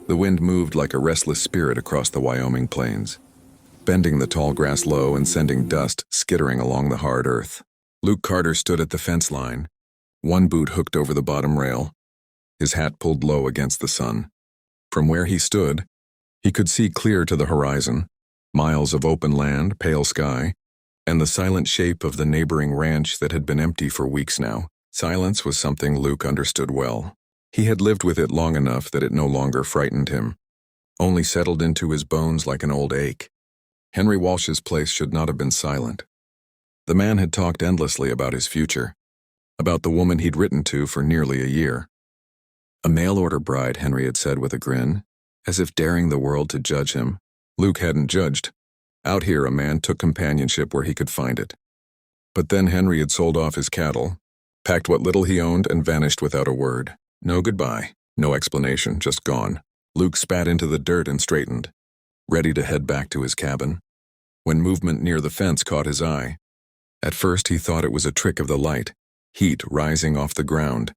The wind moved like a restless spirit across the Wyoming plains, bending the tall grass low and sending dust skittering along the hard earth. Luke Carter stood at the fence line, one boot hooked over the bottom rail, his hat pulled low against the sun. From where he stood, he could see clear to the horizon, miles of open land, pale sky, and the silent shape of the neighboring ranch that had been empty for weeks now. Silence was something Luke understood well. He had lived with it long enough that it no longer frightened him, only settled into his bones like an old ache. Henry Walsh's place should not have been silent. The man had talked endlessly about his future, about the woman he'd written to for nearly a year. A mail-order bride, Henry had said with a grin, as if daring the world to judge him. Luke hadn't judged. Out here, a man took companionship where he could find it. But then Henry had sold off his cattle, packed what little he owned, and vanished without a word. No goodbye, no explanation, just gone. Luke spat into the dirt and straightened, ready to head back to his cabin, when movement near the fence caught his eye. At first he thought it was a trick of the light, heat rising off the ground,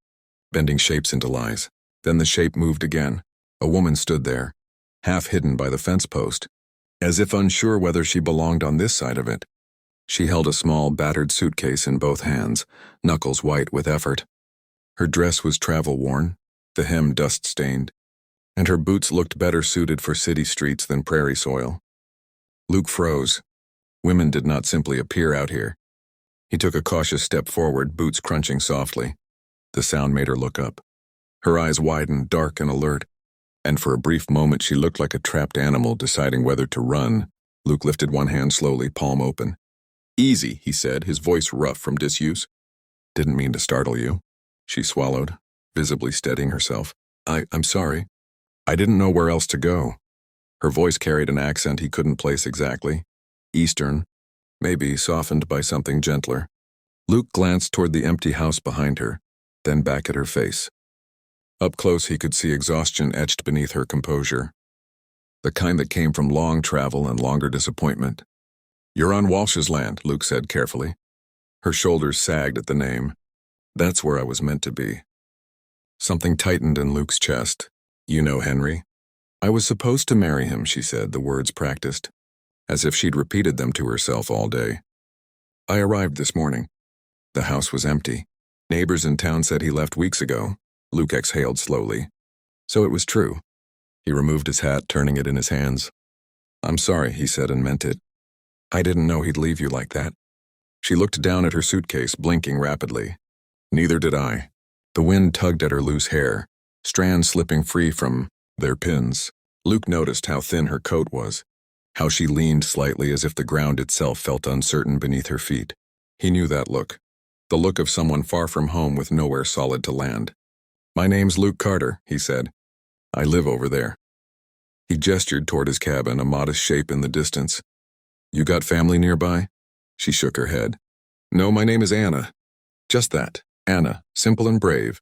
bending shapes into lies. Then the shape moved again. A woman stood there, half hidden by the fence post, as if unsure whether she belonged on this side of it. She held a small, battered suitcase in both hands, knuckles white with effort. Her dress was travel-worn, the hem dust-stained, and her boots looked better suited for city streets than prairie soil. Luke froze. Women did not simply appear out here. He took a cautious step forward, boots crunching softly. The sound made her look up. Her eyes widened, dark and alert, and for a brief moment she looked like a trapped animal deciding whether to run. Luke lifted one hand slowly, palm open. "Easy," he said, his voice rough from disuse. "Didn't mean to startle you." She swallowed, visibly steadying herself. I'm sorry. I didn't know where else to go." Her voice carried an accent he couldn't place exactly. Eastern, maybe softened by something gentler. Luke glanced toward the empty house behind her, then back at her face. Up close he could see exhaustion etched beneath her composure, the kind that came from long travel and longer disappointment. "You're on Walsh's land," Luke said carefully. Her shoulders sagged at the name. "That's where I was meant to be." Something tightened in Luke's chest. "You know Henry?" "I was supposed to marry him," she said, the words practiced, as if she'd repeated them to herself all day. "I arrived this morning." The house was empty. Neighbors in town said he left weeks ago. Luke exhaled slowly. So it was true. He removed his hat, turning it in his hands. "I'm sorry," he said, and meant it. "I didn't know he'd leave you like that." She looked down at her suitcase, blinking rapidly. "Neither did I." The wind tugged at her loose hair, strands slipping free from their pins. Luke noticed how thin her coat was, how she leaned slightly as if the ground itself felt uncertain beneath her feet. He knew that look, the look of someone far from home with nowhere solid to land. "My name's Luke Carter," he said. "I live over there." He gestured toward his cabin, a modest shape in the distance. "You got family nearby?" She shook her head. "No, my name is Anna." Just that, Anna, simple and brave,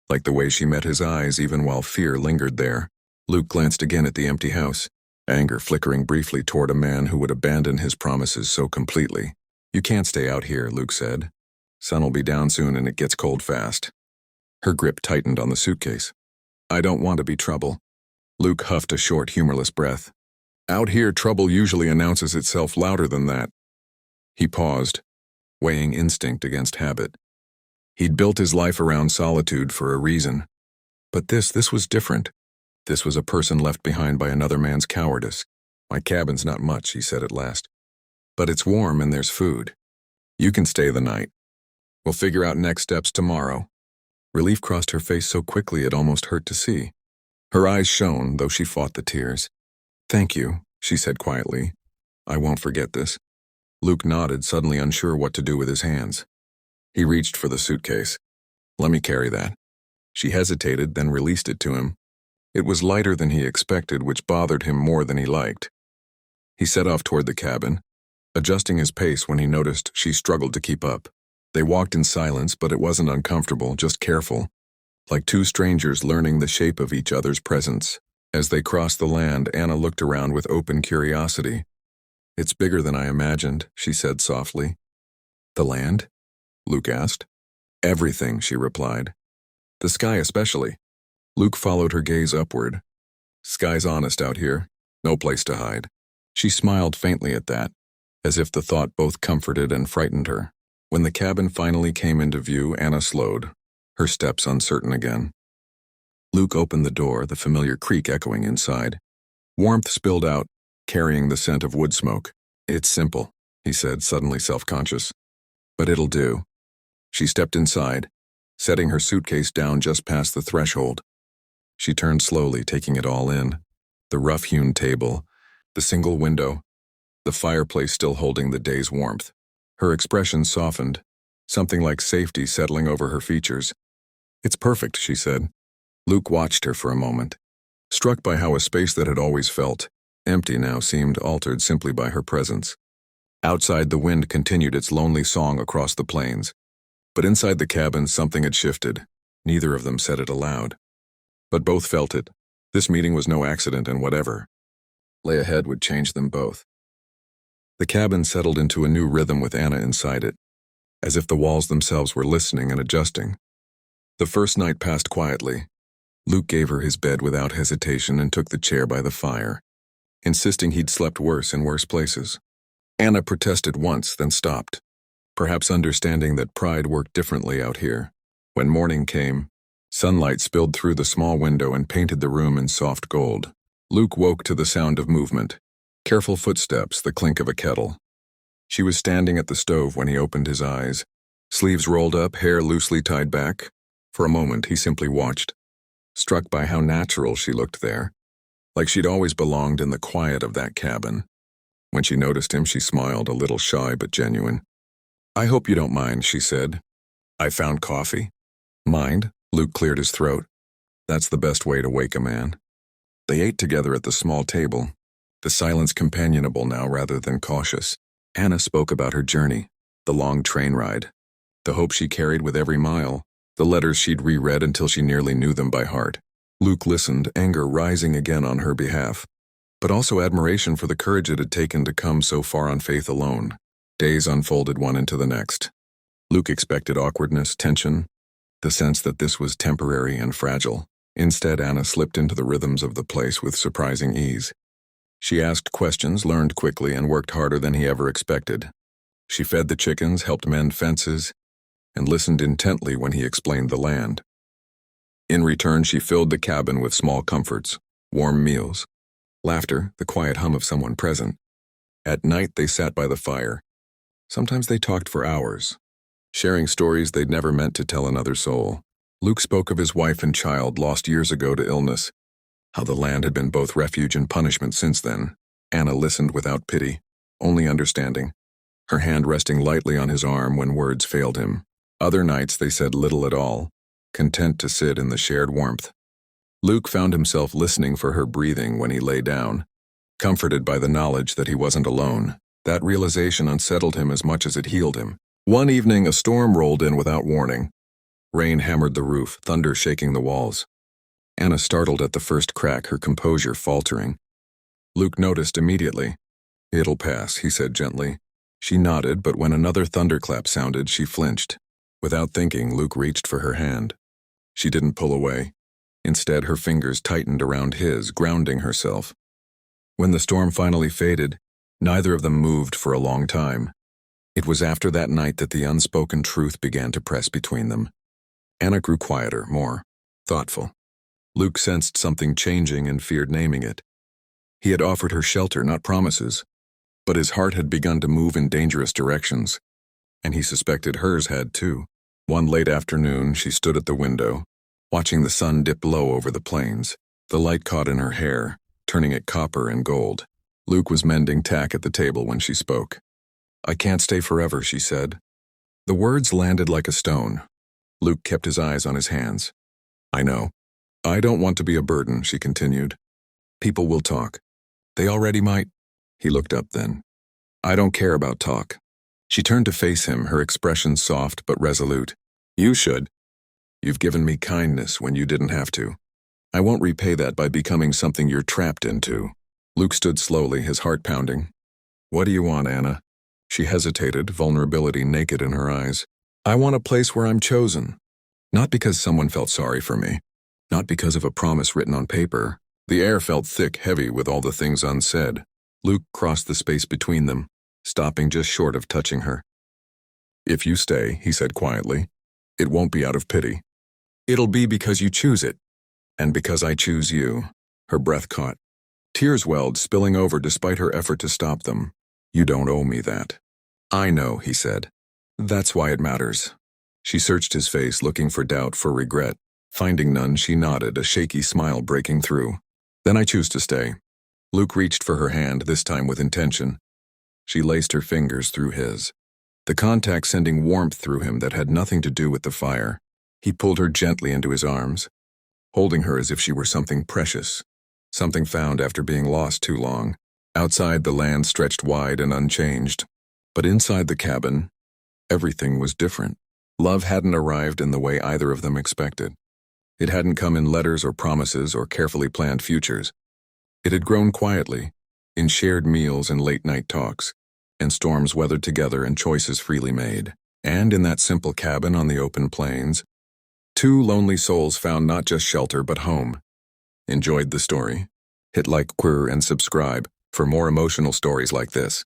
like the way she met his eyes even while fear lingered there. Luke glanced again at the empty house, anger flickering briefly toward a man who would abandon his promises so completely. "You can't stay out here," Luke said. "Sun'll be down soon and it gets cold fast." Her grip tightened on the suitcase. "I don't want to be trouble." Luke huffed a short, humorless breath. "Out here, trouble usually announces itself louder than that." He paused, weighing instinct against habit. He'd built his life around solitude for a reason. But this was different. This was a person left behind by another man's cowardice. "My cabin's not much," he said at last. "But it's warm and there's food. You can stay the night. We'll figure out next steps tomorrow." Relief crossed her face so quickly it almost hurt to see. Her eyes shone, though she fought the tears. "Thank you," she said quietly. "I won't forget this." Luke nodded, suddenly unsure what to do with his hands. He reached for the suitcase. "Let me carry that." She hesitated, then released it to him. It was lighter than he expected, which bothered him more than he liked. He set off toward the cabin, adjusting his pace when he noticed she struggled to keep up. They walked in silence, but it wasn't uncomfortable, just careful, like two strangers learning the shape of each other's presence. As they crossed the land, Anna looked around with open curiosity. "It's bigger than I imagined," she said softly. "The land?" Luke asked. "Everything," she replied. "The sky especially." Luke followed her gaze upward. Sky's honest out here. No place to hide. She smiled faintly at that, as if the thought both comforted and frightened her. When the cabin finally came into view, Anna slowed, her steps uncertain again. Luke opened the door, the familiar creak echoing inside. Warmth spilled out, carrying the scent of wood smoke. "It's simple," he said, suddenly self-conscious. "But it'll do." She stepped inside, setting her suitcase down just past the threshold. She turned slowly, taking it all in. The rough-hewn table, the single window, the fireplace still holding the day's warmth. Her expression softened, something like safety settling over her features. "It's perfect," she said. Luke watched her for a moment, struck by how a space that had always felt empty now seemed altered simply by her presence. Outside, the wind continued its lonely song across the plains. But inside the cabin, something had shifted. Neither of them said it aloud. But both felt it. This meeting was no accident, and whatever lay ahead would change them both. The cabin settled into a new rhythm with Anna inside it, as if the walls themselves were listening and adjusting. The first night passed quietly. Luke gave her his bed without hesitation and took the chair by the fire, insisting he'd slept worse in worse places. Anna protested once, then stopped, perhaps understanding that pride worked differently out here. When morning came, sunlight spilled through the small window and painted the room in soft gold. Luke woke to the sound of movement, careful footsteps, the clink of a kettle. She was standing at the stove when he opened his eyes, sleeves rolled up, hair loosely tied back. For a moment, he simply watched, struck by how natural she looked there, like she'd always belonged in the quiet of that cabin. When she noticed him, she smiled, a little shy but genuine. "I hope you don't mind," she said. "I found coffee." "Mind?" Luke cleared his throat. That's the best way to wake a man. They ate together at the small table, the silence companionable now rather than cautious. Anna spoke about her journey, the long train ride, the hope she carried with every mile, the letters she'd reread until she nearly knew them by heart. Luke listened, anger rising again on her behalf, but also admiration for the courage it had taken to come so far on faith alone. Days unfolded one into the next. Luke expected awkwardness, tension, the sense that this was temporary and fragile. Instead, Anna slipped into the rhythms of the place with surprising ease. She asked questions, learned quickly, and worked harder than he ever expected. She fed the chickens, helped mend fences, and listened intently when he explained the land. In return, she filled the cabin with small comforts, warm meals, laughter, the quiet hum of someone present. At night, they sat by the fire. Sometimes they talked for hours, sharing stories they'd never meant to tell another soul. Luke spoke of his wife and child lost years ago to illness, how the land had been both refuge and punishment since then. Anna listened without pity, only understanding, her hand resting lightly on his arm when words failed him. Other nights they said little at all, content to sit in the shared warmth. Luke found himself listening for her breathing when he lay down, comforted by the knowledge that he wasn't alone. That realization unsettled him as much as it healed him. One evening, a storm rolled in without warning. Rain hammered the roof, thunder shaking the walls. Anna startled at the first crack, her composure faltering. Luke noticed immediately. "It'll pass," he said gently. She nodded, but when another thunderclap sounded, she flinched. Without thinking, Luke reached for her hand. She didn't pull away. Instead, her fingers tightened around his, grounding herself. When the storm finally faded, neither of them moved for a long time. It was after that night that the unspoken truth began to press between them. Anna grew quieter, more thoughtful. Luke sensed something changing and feared naming it. He had offered her shelter, not promises, but his heart had begun to move in dangerous directions, and he suspected hers had too. One late afternoon, she stood at the window, watching the sun dip low over the plains. The light caught in her hair, turning it copper and gold. Luke was mending tack at the table when she spoke. "I can't stay forever," she said. The words landed like a stone. Luke kept his eyes on his hands. "I know. I don't want to be a burden," she continued. "People will talk. They already might." He looked up then. "I don't care about talk." She turned to face him, her expression soft but resolute. "You should. You've given me kindness when you didn't have to. I won't repay that by becoming something you're trapped into." Luke stood slowly, his heart pounding. "What do you want, Anna?" She hesitated, vulnerability naked in her eyes. "I want a place where I'm chosen. Not because someone felt sorry for me. Not because of a promise written on paper, The air felt thick, heavy with all the things unsaid. Luke crossed the space between them, stopping just short of touching her. "If you stay," he said quietly, "it won't be out of pity. It'll be because you choose it, and because I choose you." Her breath caught. Tears welled, spilling over despite her effort to stop them. "You don't owe me that." "I know," he said. "That's why it matters." She searched his face, looking for doubt, for regret. Finding none, she nodded, a shaky smile breaking through. "Then I choose to stay." Luke reached for her hand, this time with intention. She laced her fingers through his, the contact sending warmth through him that had nothing to do with the fire. He pulled her gently into his arms, holding her as if she were something precious, something found after being lost too long. Outside, the land stretched wide and unchanged. But inside the cabin, everything was different. Love hadn't arrived in the way either of them expected. It hadn't come in letters or promises or carefully planned futures. It had grown quietly, in shared meals and late-night talks, and storms weathered together and choices freely made. And in that simple cabin on the open plains, two lonely souls found not just shelter but home. Enjoyed the story? Hit like, and subscribe for more emotional stories like this.